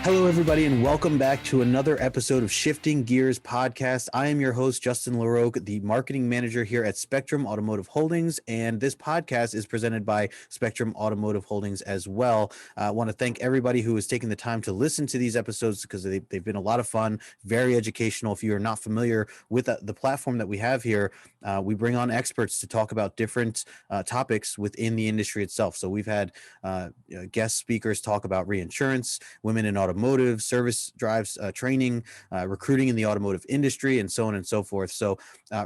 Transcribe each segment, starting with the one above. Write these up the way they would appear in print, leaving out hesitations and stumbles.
Hello, everybody, and welcome back to another episode of Shifting Gears Podcast. I am your host, Justin LaRoque, the marketing manager here at Spectrum Automotive Holdings, and this podcast is presented by Spectrum Automotive Holdings as well. I want to thank everybody who is taking the time to listen to these episodes because they've been a lot of fun, very educational. If you are not familiar with the platform that we have here, we bring on experts to talk about different topics within the industry itself. So we've had guest speakers talk about reinsurance, women in automotive, service drives, training, recruiting in the automotive industry, and so on and so forth. So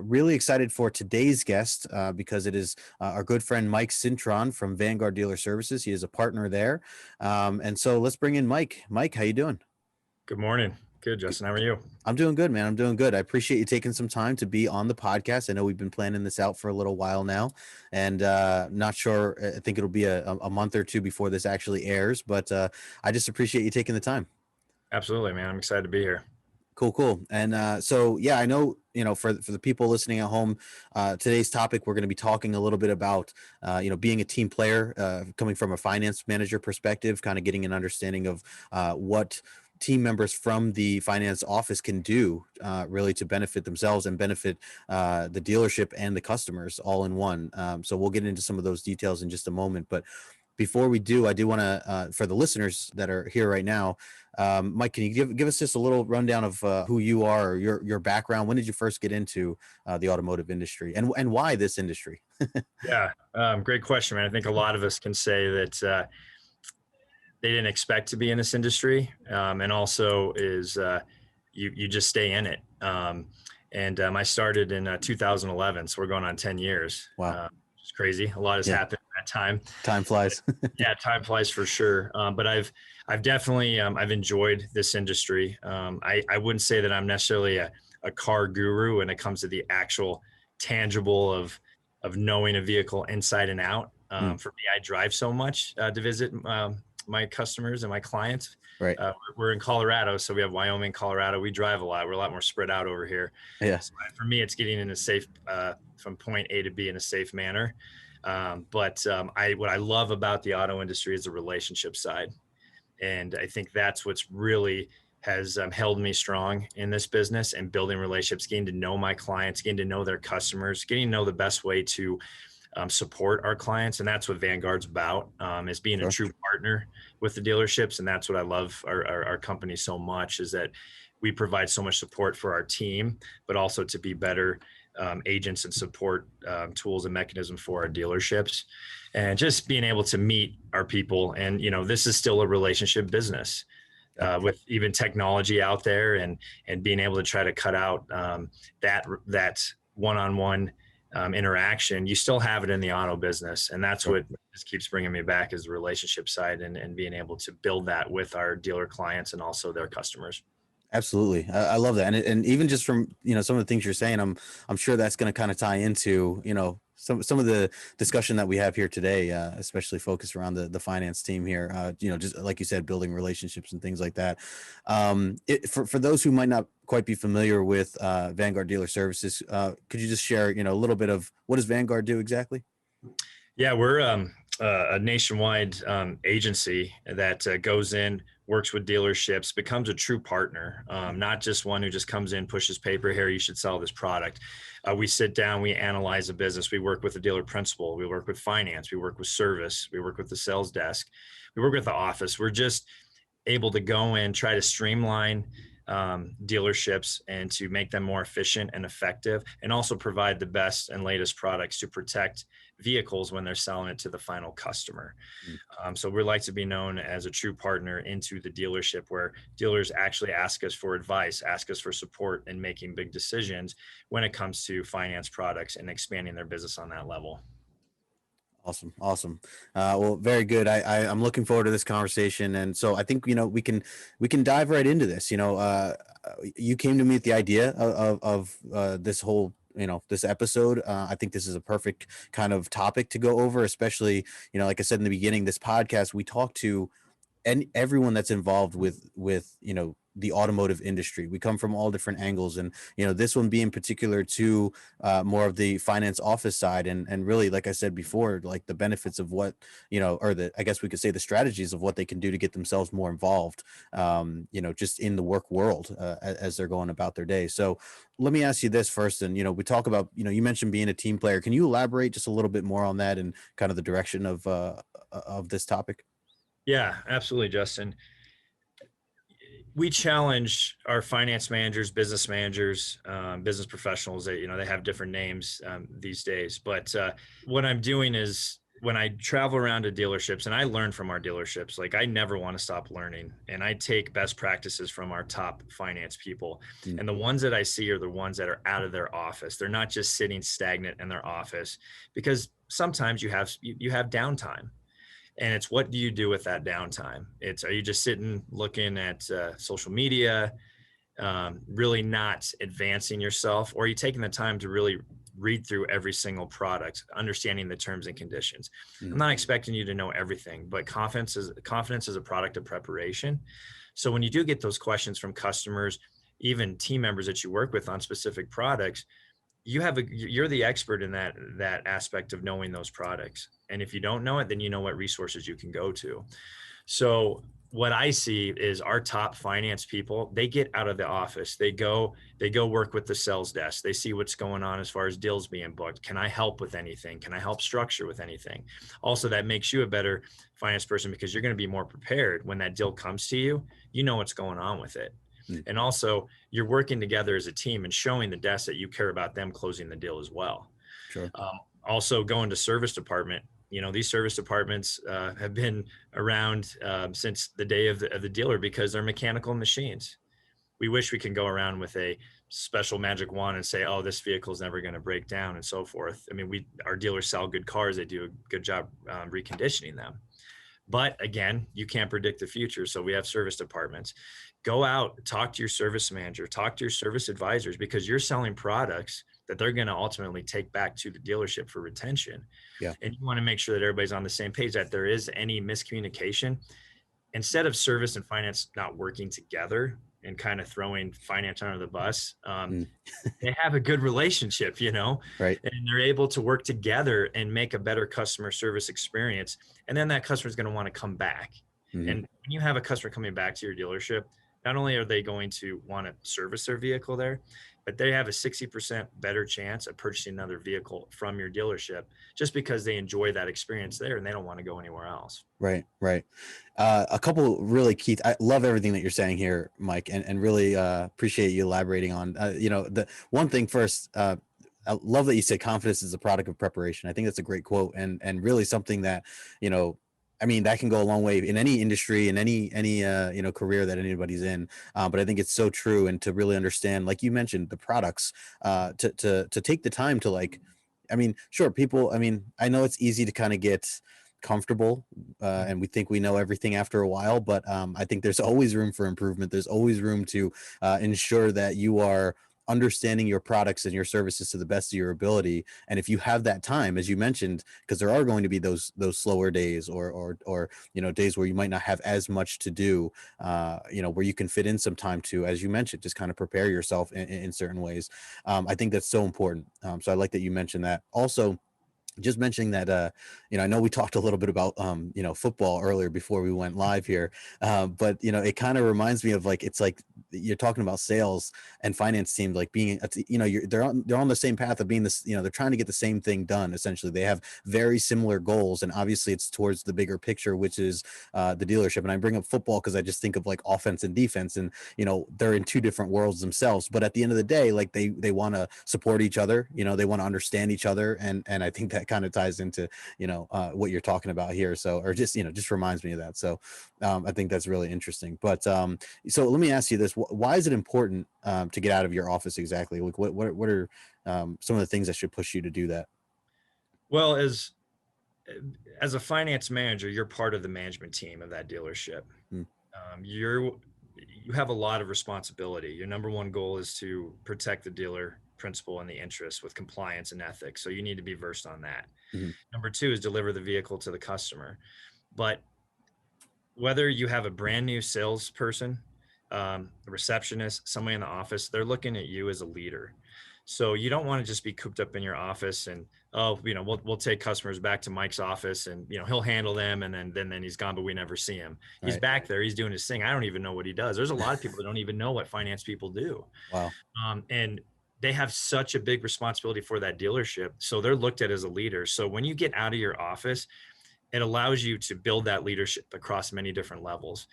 really excited for today's guest because it is our good friend Mike Cintron from Vanguard Dealer Services. He is a partner there. And so let's bring in Mike. Mike, how you doing? Good morning. Good, Justin. How are you? I'm doing good, man. I'm doing good. I appreciate you taking some time to be on the podcast. I know we've been planning this out for a little while now, and not sure. I think it'll be a month or two before this actually airs, but I just appreciate you taking the time. Absolutely, man. I'm excited to be here. Cool. And so, yeah, I know, for the people listening at home, today's topic, we're going to be talking a little bit about, being a team player, coming from a finance manager perspective, kind of getting an understanding of what team members from the finance office can do really to benefit themselves and benefit the dealership and the customers all in one. So we'll get into some of those details in just a moment. But before we do, I do want to, for the listeners that are here right now, Mike, can you give us just a little rundown of who you are, or your background? When did you first get into the automotive industry, and why this industry? Yeah, great question, man. I think a lot of us can say that they didn't expect to be in this industry, and also is you just stay in it. I started in 2011, so we're going on 10 years. Wow. It's crazy. A lot has happened in that time. Time flies. Yeah, time flies for sure. But I've definitely I've enjoyed this industry. I wouldn't say that I'm necessarily a car guru when it comes to the actual tangible of knowing a vehicle inside and out. For me, I drive so much to visit my customers and my clients. Right. We're in Colorado, so we have Wyoming, Colorado. We drive a lot. We're a lot more spread out over here. Yeah. So for me, it's getting in a safe from point A to B in a safe manner. What I love about the auto industry is the relationship side, and I think that's what's really has held me strong in this business and building relationships, getting to know my clients, getting to know their customers, getting to know the best way to support our clients. And that's what Vanguard's about, is being a true partner with the dealerships. And that's what I love our company so much, is that we provide so much support for our team, but also to be better agents and support tools and mechanisms for our dealerships, and just being able to meet our people. And, this is still a relationship business with even technology out there, and being able to try to cut out that one-on-one interaction. You still have it in the auto business. And that's what just keeps bringing me back, is the relationship side, and being able to build that with our dealer clients and also their customers. Absolutely. I love that. And even just from, some of the things you're saying, I'm sure that's going to kind of tie into, some of the discussion that we have here today, especially focused around the finance team here, just like you said, building relationships and things like that. For those who might not quite be familiar with Vanguard Dealer Services, could you just share, a little bit of what does Vanguard do exactly? Yeah, we're a nationwide agency that goes in, works with dealerships, becomes a true partner, not just one who just comes in, pushes paper, here, you should sell this product. We sit down, we analyze a business, we work with the dealer principal, we work with finance, we work with service, we work with the sales desk, we work with the office. We're just able to go in, try to streamline dealerships and to make them more efficient and effective, and also provide the best and latest products to protect vehicles when they're selling it to the final customer. So we like to be known as a true partner into the dealership, where dealers actually ask us for advice, ask us for support in making big decisions when it comes to finance products and expanding their business on that level. Awesome. Well, very good. I'm looking forward to this conversation. And so I think, we can dive right into this. You came to me with the idea of this whole, this episode. I think this is a perfect kind of topic to go over, especially, like I said in the beginning, this podcast, we talk to everyone that's involved with, the automotive industry. We come from all different angles, and this one being particular to more of the finance office side, and really, like I said before, like the benefits of what or the, I guess we could say, the strategies of what they can do to get themselves more involved, just in the work world as they're going about their day. So let me ask you this first, and we talk about, you mentioned being a team player. Can you elaborate just a little bit more on that and kind of the direction of this topic? Yeah, absolutely, Justin. We challenge our finance managers, business managers, business professionals. They have different names these days. But what I'm doing is, when I travel around to dealerships and I learn from our dealerships, like, I never want to stop learning, and I take best practices from our top finance people. Mm. And the ones that I see are the ones that are out of their office. They're not just sitting stagnant in their office, because sometimes you have downtime. And it's, what do you do with that downtime? Are you just sitting looking at social media, really not advancing yourself? Or are you taking the time to really read through every single product, understanding the terms and conditions? I'm not expecting you to know everything, but confidence is a product of preparation. So when you do get those questions from customers, even team members that you work with on specific products, you're the expert in that aspect of knowing those products. And if you don't know it, then you know what resources you can go to. So what I see is, our top finance people, they get out of the office, they go work with the sales desk, they see what's going on as far as deals being booked. Can I help with anything? Can I help structure with anything? Also, that makes you a better finance person, because you're going to be more prepared when that deal comes to you. You know what's going on with it. And also, you're working together as a team and showing the desk that you care about them closing the deal as well. Sure. Also, going to service department, these service departments have been around since the day of the dealer, because they're mechanical machines. We wish we can go around with a special magic wand and say, oh, this vehicle is never going to break down and so forth. I mean, our dealers sell good cars. They do a good job reconditioning them. But again, you can't predict the future. So we have service departments. Go out, talk to your service manager, talk to your service advisors, because you're selling products that they're going to ultimately take back to the dealership for retention. Yeah. And you want to make sure that everybody's on the same page, that there is any miscommunication. Instead of service and finance not working together and kind of throwing finance under the bus, they have a good relationship, Right. and they're able to work together and make a better customer service experience. And then that customer is going to want to come back. And when you have a customer coming back to your dealership, not only are they going to want to service their vehicle there, but they have a 60% better chance of purchasing another vehicle from your dealership, just because they enjoy that experience there and they don't want to go anywhere else. Right. A couple really key. I love everything that you're saying here, Mike, and really appreciate you elaborating on. The one thing first. I love that you said confidence is a product of preparation. I think that's a great quote, and really something that I mean, that can go a long way in any industry, in any career that anybody's in. But I think it's so true, and to really understand, like you mentioned, the products, to take the time to, like, I mean, sure, people. I mean, I know it's easy to kind of get comfortable and we think we know everything after a while, but I think there's always room for improvement. There's always room to ensure that you are understanding your products and your services to the best of your ability. And if you have that time, as you mentioned, because there are going to be those slower days or days where you might not have as much to do, where you can fit in some time to, as you mentioned, just kind of prepare yourself in certain ways. I think that's so important. So I like that you mentioned that. Also, just mentioning that, I know we talked a little bit about, football earlier before we went live here, but, it kind of reminds me of, like, it's like you're talking about sales and finance team, like being, they're on the same path of being this, they're trying to get the same thing done. Essentially, they have very similar goals, and obviously it's towards the bigger picture, which is the dealership. And I bring up football because I just think of, like, offense and defense, and, they're in two different worlds themselves. But at the end of the day, like, they want to support each other, they want to understand each other. And I think that kind of ties into what you're talking about here. So, or just reminds me of that. So I think that's really interesting. But so let me ask you this: why is it important to get out of your office exactly? Like, what are some of the things that should push you to do that? Well, as a finance manager, you're part of the management team of that dealership. You have a lot of responsibility. Your number one goal is to protect the dealer principal and the interests with compliance and ethics. So you need to be versed on that. Number two is deliver the vehicle to the customer. But whether you have a brand new salesperson, the receptionist, somebody in the office, they're looking at you as a leader. So you don't want to just be cooped up in your office and, oh, we'll take customers back to Mike's office and, he'll handle them. And then he's gone, but we never see him. He's Right. back there. He's doing his thing. I don't even know what he does. There's a lot of people that don't even know what finance people do. Wow. And they have such a big responsibility for that dealership. So they're looked at as a leader. So when you get out of your office, it allows you to build that leadership across many different levels.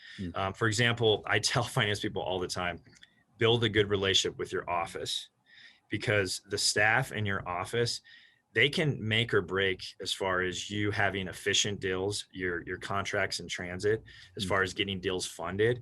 For example, I tell finance people all the time, build a good relationship with your office, because the staff in your office, they can make or break as far as you having efficient deals, your contracts in transit, as far as getting deals funded.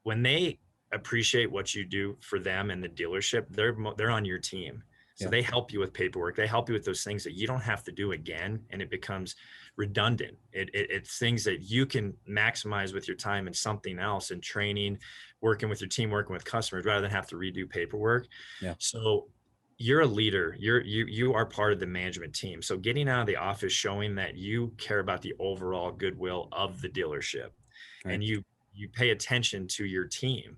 When they appreciate what you do for them and the dealership, they're on your team. So Yeah. they help you with paperwork. They help you with those things that you don't have to do again, and it becomes redundant. It's things that you can maximize with your time in something else, in training, working with your team, working with customers, rather than have to redo paperwork. Yeah. So you're a leader. You are part of the management team. So getting out of the office, showing that you care about the overall goodwill of the dealership, Right. and you pay attention to your team.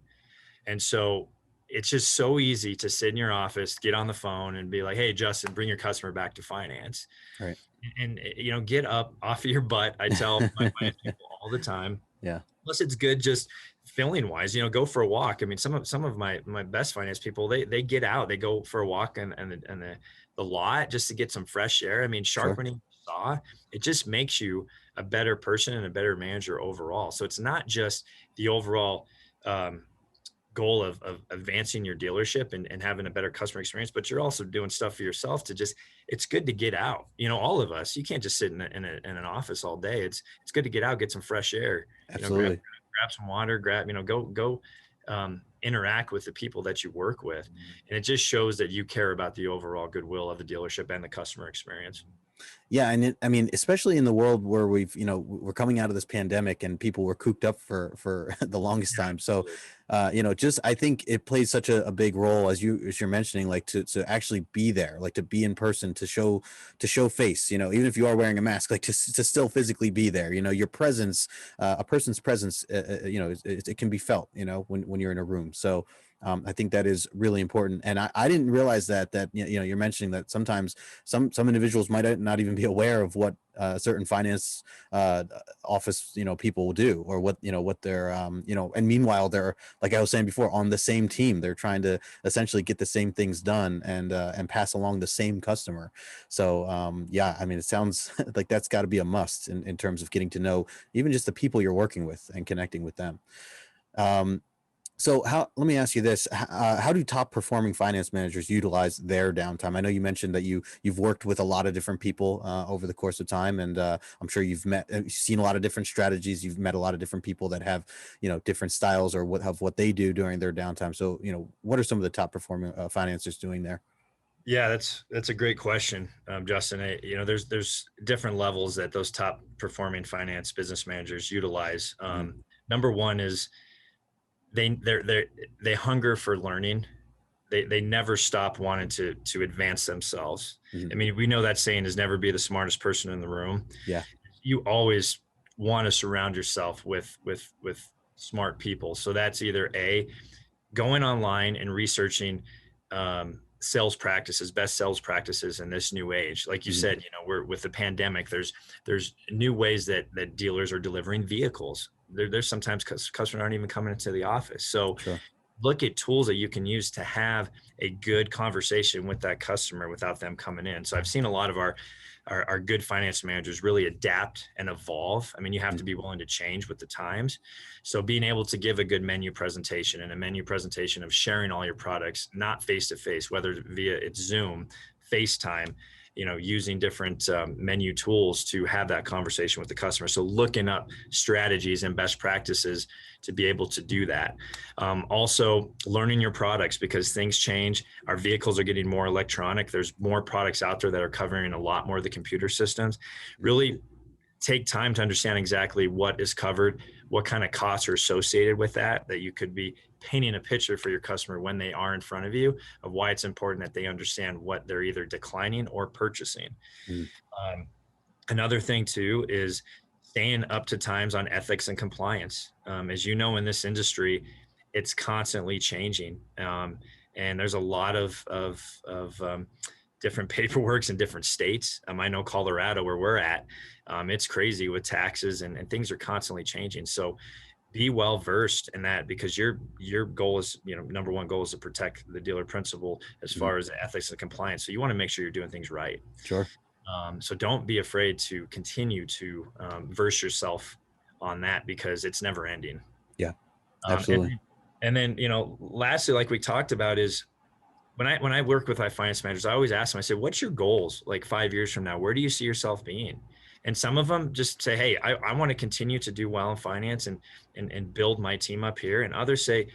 And so it's just so easy to sit in your office, get on the phone and be like, hey, Justin, bring your customer back to finance. Right. And get up off of your butt. I tell my finance people all the time. Yeah. Plus it's good just feeling wise, go for a walk. I mean, some of my best finance people, they get out, they go for a walk and the lot just to get some fresh air. I mean, sharpening the saw, it just makes you a better person and a better manager overall. So it's not just the overall goal of advancing your dealership and having a better customer experience, but you're also doing stuff for yourself to just, it's good to get out. All of us, you can't just sit in an office all day. It's good to get out, get some fresh air, Absolutely. grab some water, go interact with the people that you work with. And it just shows that you care about the overall goodwill of the dealership and the customer experience. Yeah. And I mean, especially in the world where we're coming out of this pandemic and people were cooped up for the longest time. So, just, I think it plays such a big role as you're mentioning, like to actually be there, like to be in person, to show face, even if you are wearing a mask, like to still physically be there, your presence, a person's presence, it can be felt, when you're in a room. So, I think that is really important. And I didn't realize that you're mentioning that sometimes some individuals might not even be aware of what certain finance office people will do, or what they're and meanwhile they're, like I was saying before, on the same team. They're trying to essentially get the same things done and pass along the same customer. So yeah, I mean, it sounds like that's got to be a must in terms of getting to know even just the people you're working with and connecting with them. So let me ask you this. How do top performing finance managers utilize their downtime? I know you mentioned that you've worked with a lot of different people over the course of time, and I'm sure you've seen a lot of different strategies. You've met a lot of different people that have, different styles or what they do during their downtime. So, what are some of the top performing financiers doing there? Yeah, that's a great question, Justin. There's different levels that those top performing finance business managers utilize. Number one is they hunger for learning. They never stop wanting to advance themselves. I mean, we know that saying is never be the smartest person in the room. Yeah. You always want to surround yourself with smart people. So that's either going online and researching sales practices, best sales practices in this new age. Like you said, we're with the pandemic, there's new ways that dealers are delivering vehicles. There's sometimes customers aren't even coming into the office. So Sure. Look at tools that you can use to have a good conversation with that customer without them coming in. So I've seen a lot of our good finance managers really adapt and evolve. I mean, you have to be willing to change with the times. So being able to give a good menu presentation, and a menu presentation of sharing all your products, not face-to-face, whether via it's Zoom, FaceTime, using different menu tools to have that conversation with the customer. So looking up strategies and best practices to be able to do that. Also learning your products, because things change. Our vehicles are getting more electronic. There's more products out there that are covering a lot more of the computer systems. Really take time to understand exactly what is covered, what kind of costs are associated with that you could be painting a picture for your customer when they are in front of you, of why it's important that they understand what they're either declining or purchasing. Another thing too is staying up to times on ethics and compliance. As you know, in this industry, it's constantly changing. And there's a lot of different paperworks in different states. I know Colorado, where we're at, it's crazy with taxes, and things are constantly changing. So be well versed in that, because your goal is, number one goal is to protect the dealer principal as Mhm. far as ethics and compliance. So you want to make sure you're doing things right. Sure. So don't be afraid to continue to verse yourself on that, because it's never ending. Yeah, Um, absolutely. and, and then, lastly, like we talked about, is when I work with my finance managers, I always ask them, I say, what's your goals? Like 5 years from now, where do you see yourself being? And some of them just say, hey, I want to continue to do well in finance and build my team up here. And others say,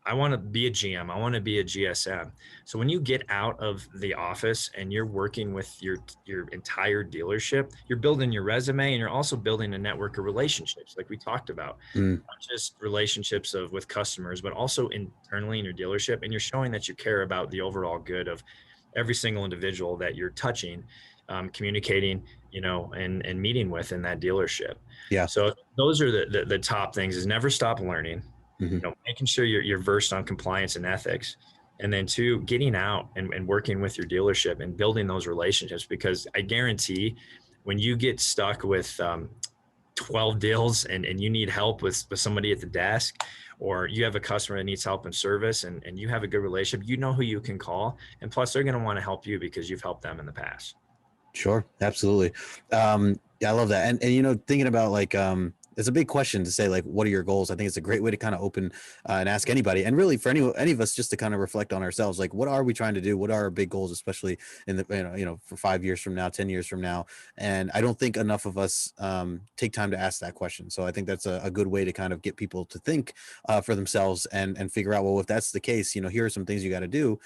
I want to be a GM. I want to be a GSM. So when you get out of the office and you're working with your entire dealership, you're building your resume, and you're also building a network of relationships, like we talked about. Mm. Not just relationships with customers, but also internally in your dealership. And you're showing that you care about the overall good of every single individual that you're touching, communicating, and meeting with in that dealership. Yeah. So those are the top things: is never stop learning, Mhm. making sure you're versed on compliance and ethics. And then two, getting out and working with your dealership and building those relationships, because I guarantee when you get stuck with 12 deals and you need help with somebody at the desk, or you have a customer that needs help in service, and you have a good relationship, who you can call. And plus they're going to want to help you because you've helped them in the past. Sure, absolutely. Yeah, I love that. And thinking about like it's a big question to say, like, what are your goals? I think it's a great way to kind of open and ask anybody, and really for any of us, just to kind of reflect on ourselves, like, what are we trying to do? What are our big goals, especially in the for 5 years from now, 10 years from now? And I don't think enough of us take time to ask that question. So I think that's a good way to kind of get people to think for themselves and figure out, well, if that's the case, here are some things you got to do.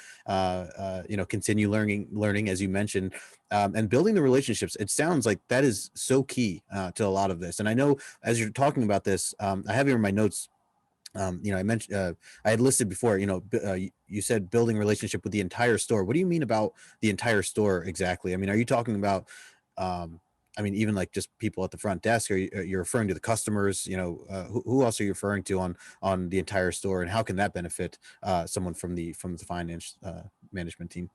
Continue learning, as you mentioned, and building the relationships. It sounds like that is so key to a lot of this. And I know as you're talking about this, I have here in my notes. I mentioned I had listed before. You said building relationship with the entire store. What do you mean about the entire store exactly? I mean, are you talking about? Even like just people at the front desk, or you're referring to the customers? Who else are you referring to on the entire store, and how can that benefit someone from the finance management team?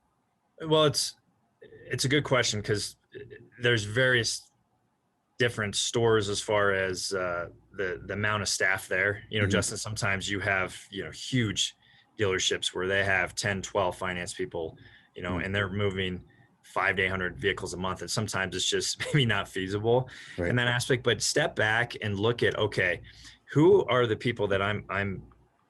Well, it's a good question, because there's various different stores as far as the amount of staff there. Mhm. Justin, sometimes you have huge dealerships where they have 10, 12 finance people, Mm. and they're moving 5 to 800 vehicles a month, and sometimes it's just maybe not feasible Right. in that aspect. But step back and look at, okay, who are the people that I'm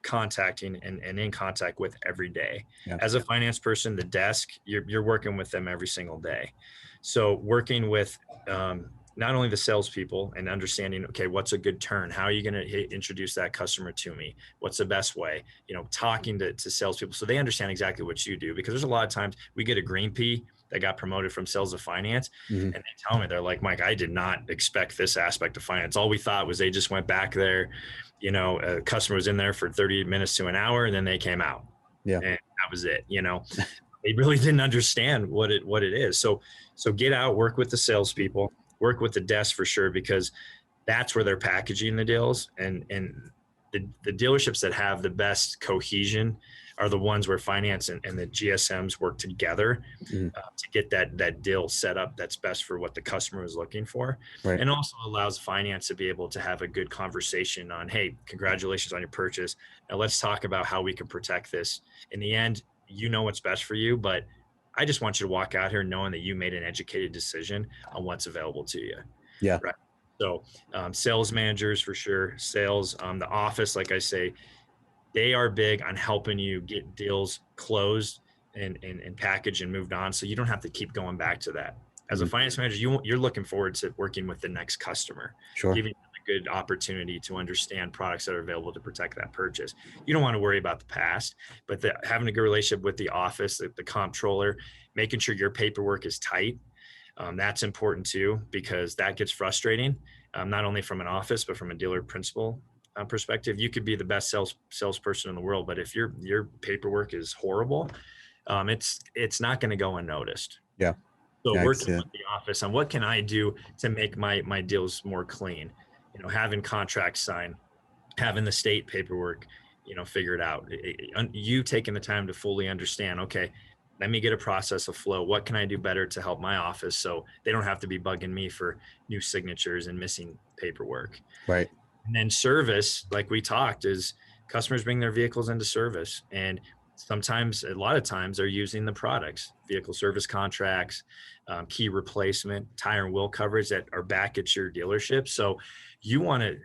contacting and in contact with every day? Yeah. As a finance person, the desk, you're working with them every single day. So working with not only the salespeople and understanding, okay, what's a good turn? How are you going to introduce that customer to me? What's the best way? Talking to salespeople so they understand exactly what you do. Because there's a lot of times we get a green pea that got promoted from sales to finance, Mhm. and they tell me, they're like, Mike, I did not expect this aspect of finance. All we thought was they just went back there, a customer was in there for 30 minutes to an hour, and then they came out. Yeah. And that was it. They really didn't understand what it is. So get out, work with the salespeople, work with the desk for sure, because that's where they're packaging the deals. And the dealerships that have the best cohesion are the ones where finance and the GSMs work together Mhm. to get that deal set up that's best for what the customer is looking for. Right. And also allows finance to be able to have a good conversation on, hey, congratulations on your purchase. Now let's talk about how we can protect this. In the end, what's best for you, but I just want you to walk out here knowing that you made an educated decision on what's available to you. Yeah. Right. So sales managers for sure, sales, the office, like I say, they are big on helping you get deals closed and packaged and moved on. So you don't have to keep going back to that. As a Mhm. finance manager, you're looking forward to working with the next customer, Sure. giving them a good opportunity to understand products that are available to protect that purchase. You don't want to worry about the past, but having a good relationship with the office, the comptroller, making sure your paperwork is tight. That's important too, because that gets frustrating, not only from an office, but from a dealer principal perspective. You could be the best salesperson in the world, but if your paperwork is horrible, it's not going to go unnoticed. Yeah. So Yeah, I can working see that. with the office on what can I do to make my deals more clean, having contracts signed, having the state paperwork, figure it out. You taking the time to fully understand, okay, let me get a process of flow. What can I do better to help my office so they don't have to be bugging me for new signatures and missing paperwork? Right. And then service, like we talked, is customers bring their vehicles into service. And sometimes, a lot of times, they're using the products, vehicle service contracts, key replacement, tire and wheel coverage that are back at your dealership. So you want to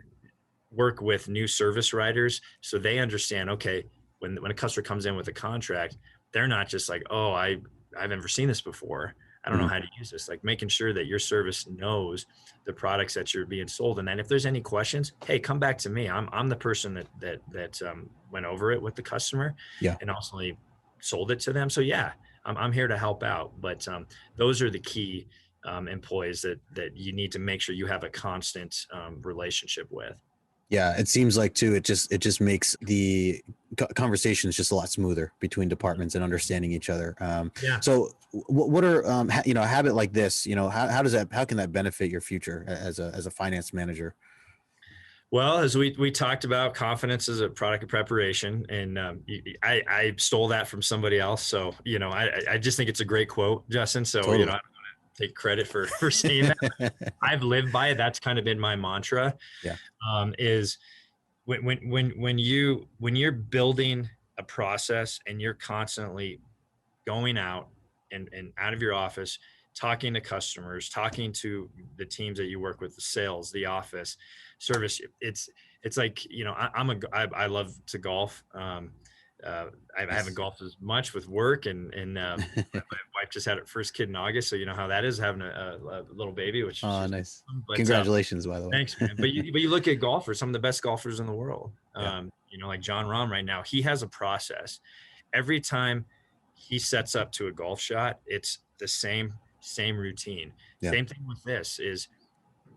work with new service writers so they understand, okay, when a customer comes in with a contract, they're not just like, oh, I've never seen this before, I don't know how to use this. Like making sure that your service knows the products that you're being sold. And then if there's any questions, hey, come back to me. I'm the person that went over it with the customer and also sold it to them. So yeah, I'm here to help out. But those are the key employees that you need to make sure you have a constant relationship with. Yeah, it seems like too. It just makes the conversations just a lot smoother between departments and understanding each other. So, what are a habit like this? How can that benefit your future as a finance manager? Well, as we talked about, confidence is a product of preparation, and I stole that from somebody else. So I just think it's a great quote, Justin. So Totally. I don't want to take credit for saying that. I've lived by it. That's kind of been my mantra. Yeah. Is when you're building a process and you're constantly going out and out of your office, talking to customers, talking to the teams that you work with, the sales, the office, service. It's like, I love to golf. I haven't golfed as much with work, and my wife just had her first kid in August, so you know how that is, having a little baby. Which nice. But, congratulations, by the way. Thanks, man. But you look at golfers, some of the best golfers in the world. Like John Rahm right now, he has a process. Every time he sets up to a golf shot, it's the same routine. Same thing with this is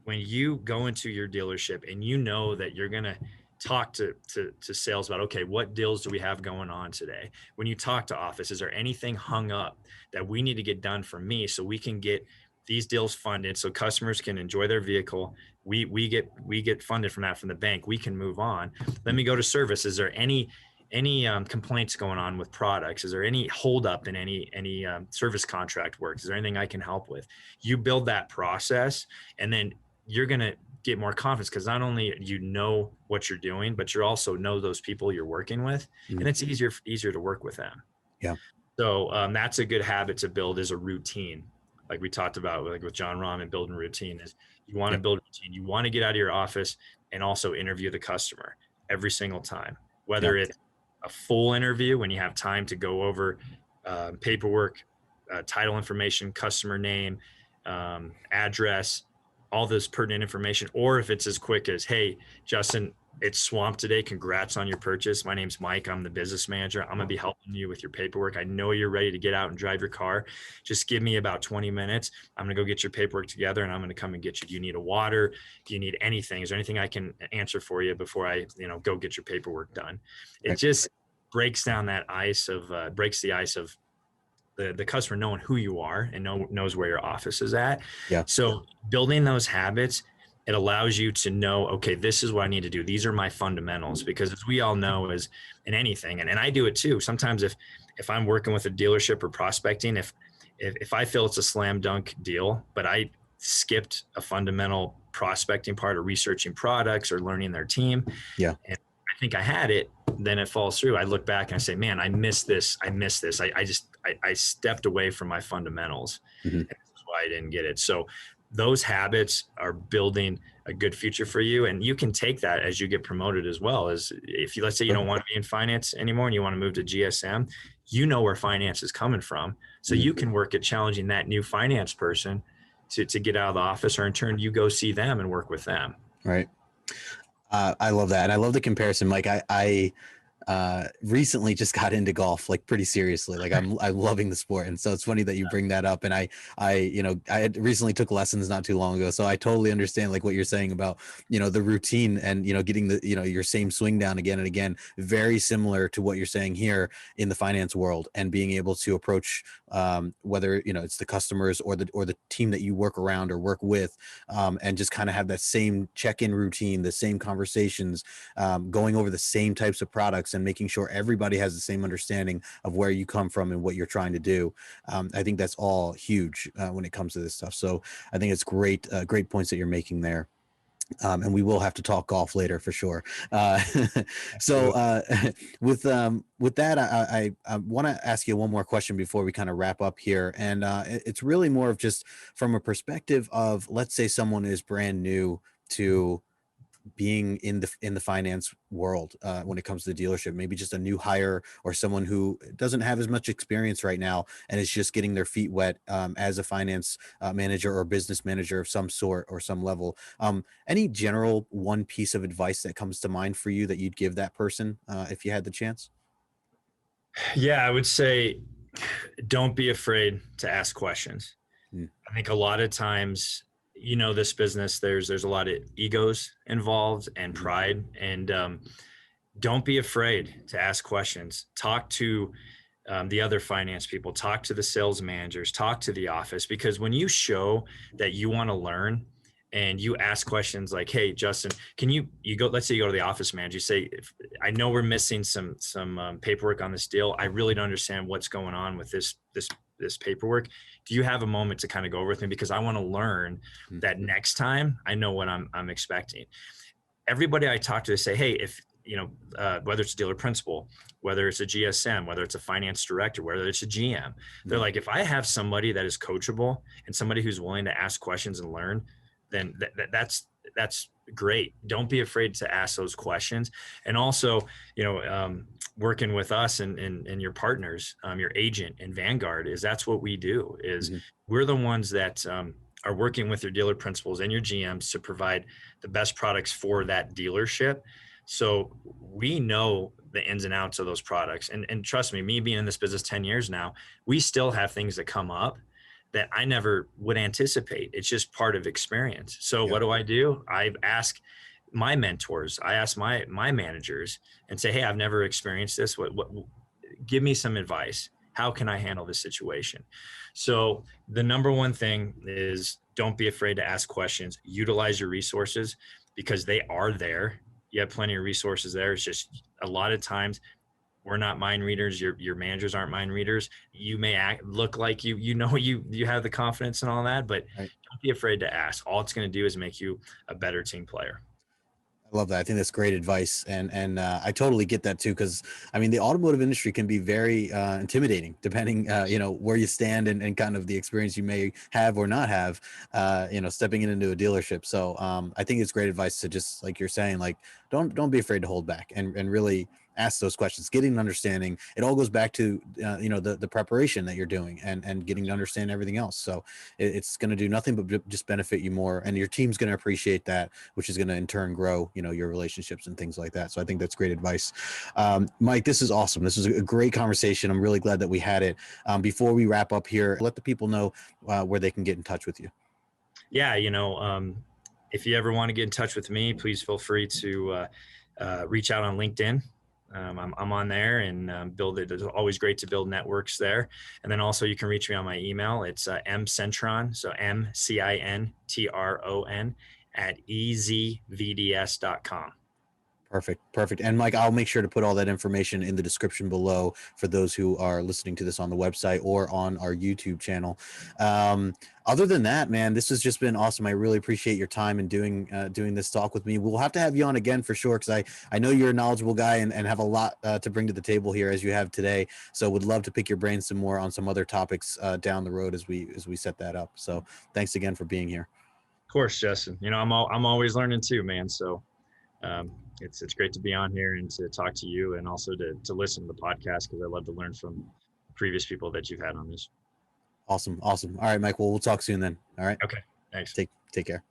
when you go into your dealership and you know that you're going to talk to sales about, okay, what deals do we have going on today? When you talk to office, is there anything hung up that we need to get done for me so we can get these deals funded so customers can enjoy their vehicle? We get funded from that from the bank. We can move on. Let me go to service. Is there any complaints going on with products? Is there any holdup in any service contract work? Is there anything I can help with? You build that process, and then you're going to get more confidence because not only you know what you're doing, but you also know those people you're working with, and it's easier to work with them. Yeah. So that's a good habit to build, is a routine. Like we talked about, like with John Rahm and building routine, is you want to build a routine. You want to get out of your office and also interview the customer every single time, whether it's a full interview when you have time to go over paperwork, title information, customer name, address, all this pertinent information, or if it's as quick as, hey, Justin, it's swamped today. Congrats on your purchase. My name's Mike. I'm the business manager. I'm going to be helping you with your paperwork. I know you're ready to get out and drive your car. Just give me about 20 minutes. I'm going to go get your paperwork together, and I'm going to come and get you. Do you need a water? Do you need anything? Is there anything I can answer for you before I, go get your paperwork done? It just breaks down that ice of, breaks the ice of the customer knowing who you are and knows where your office is at. Yeah. So building those habits, it allows you to know, okay, this is what I need to do. These are my fundamentals, because as we all know, is in anything, and I do it too. Sometimes if I'm working with a dealership or prospecting, if I feel it's a slam dunk deal, but I skipped a fundamental prospecting part or researching products or learning their team, and I think I had it, then it falls through. I look back and I say, man, I missed this. I stepped away from my fundamentals, and this is why I didn't get it. So those habits are building a good future for you. And you can take that as you get promoted as well. As if you, let's say you don't want to be in finance anymore and you want to move to GSM, you know where finance is coming from. So you can work at challenging that new finance person to get out of the office, or in turn, you go see them and work with them. Right. I love that. And I love the comparison, Mike. I recently just got into golf, like pretty seriously. Like I'm loving the sport. And so it's funny that you bring that up. And I had recently took lessons not too long ago. So I totally understand like what you're saying about, the routine and, getting the, your same swing down again and again, very similar to what you're saying here in the finance world, and being able to approach whether, it's the customers or the team that you work around or work with, and just kind of have that same check-in routine, the same conversations, going over the same types of products box and making sure everybody has the same understanding of where you come from and what you're trying to do. I think that's all huge when it comes to this stuff. So I think it's great, great points that you're making there. And we will have to talk golf later for sure. So with that, I want to ask you one more question before we kind of wrap up here. And it's really more of just from a perspective of, let's say someone is brand new to being in the finance world when it comes to the dealership, maybe just a new hire or someone who doesn't have as much experience right now and is just getting their feet wet as a finance manager or business manager of some sort or some level. Any general one piece of advice that comes to mind for you that you'd give that person if you had the chance? Yeah, I would say don't be afraid to ask questions. I think a lot of times, this business, there's a lot of egos involved and pride, and don't be afraid to ask questions. Talk to the other finance people, talk to the sales managers, talk to the office, because when you show that you want to learn and you ask questions like, hey, Justin, can you go, let's say you go to the office manager, you say, I know we're missing some paperwork on this deal. I really don't understand what's going on with this paperwork. Do you have a moment to kind of go over with me? Because I want to learn that next time I know what I'm expecting. Everybody I talk to, they say, hey, if, whether it's a dealer principal, whether it's a GSM, whether it's a finance director, whether it's a GM, they're like, if I have somebody that is coachable and somebody who's willing to ask questions and learn, then that's great. Don't be afraid to ask those questions. And also, working with us and your partners, your agent and Vanguard, that's what we do is we're the ones that are working with your dealer principals and your GMs to provide the best products for that dealership. So we know the ins and outs of those products. And trust me being in this business 10 years now, we still have things that come up that I never would anticipate. It's just part of experience. So what do? I ask my mentors, I ask my managers and say, hey, I've never experienced this. What give me some advice. How can I handle this situation? So the number one thing is don't be afraid to ask questions, utilize your resources because they are there. You have plenty of resources there. It's just a lot of times we're not mind readers. Your managers aren't mind readers. You may look like you have the confidence and all that, but don't be afraid to ask. All it's going to do is make you a better team player. I love that. I think that's great advice. And I totally get that too. Because the automotive industry can be very intimidating depending, where you stand and kind of the experience you may have or not have, stepping into a dealership. So I think it's great advice to just, like you're saying, like, don't be afraid to hold back and really ask those questions, getting an understanding. It all goes back to, the preparation that you're doing and getting to understand everything else. So it's going to do nothing but just benefit you more. And your team's going to appreciate that, which is going to in turn grow, your relationships and things like that. So I think that's great advice. Mike, this is awesome. This is a great conversation. I'm really glad that we had it. Before we wrap up here, let the people know where they can get in touch with you. Yeah. If you ever want to get in touch with me, please feel free to reach out on LinkedIn. I'm on there and build it. It's always great to build networks there. And then also you can reach me on my email. It's mcintron, so MCINTRON @ezvds.com. Perfect. And Mike, I'll make sure to put all that information in the description below for those who are listening to this on the website or on our YouTube channel. Other than that, man, this has just been awesome. I really appreciate your time and doing this talk with me. We'll have to have you on again for sure, because I know you're a knowledgeable guy and have a lot to bring to the table here as you have today. So would love to pick your brain some more on some other topics down the road as we set that up. So thanks again for being here. Of course, Justin. I'm always learning too, man. So it's great to be on here and to talk to you and also to listen to the podcast, because I love to learn from previous people that you've had on this. Awesome. All right, Mike. Well, we'll talk soon then. All right. Okay. Thanks. Take care.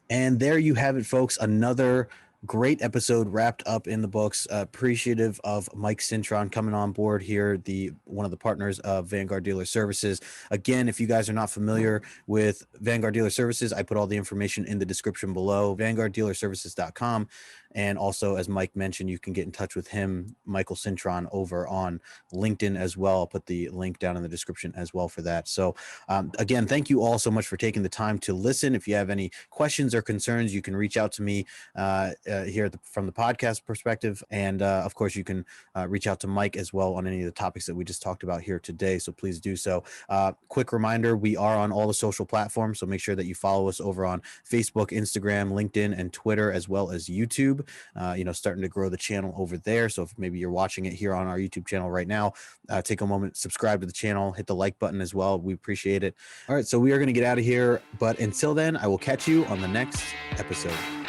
And there you have it, folks. Another great episode wrapped up in the books. Appreciative of Mike Cintron coming on board here, one of the partners of Vanguard Dealer Services. Again, if you guys are not familiar with Vanguard Dealer Services, I put all the information in the description below, vanguarddealerservices.com. And also, as Mike mentioned, you can get in touch with him, Michael Cintron, over on LinkedIn as well. I'll put the link down in the description as well for that. So again, thank you all so much for taking the time to listen. If you have any questions or concerns, you can reach out to me here from the podcast perspective. And of course, you can reach out to Mike as well on any of the topics that we just talked about here today. So please do so. Quick reminder, we are on all the social platforms. So make sure that you follow us over on Facebook, Instagram, LinkedIn, and Twitter, as well as YouTube. Starting to grow the channel over there. So if maybe you're watching it here on our YouTube channel right now, take a moment, subscribe to the channel, hit the like button as well. We appreciate it. All right, so we are going to get out of here. But until then, I will catch you on the next episode.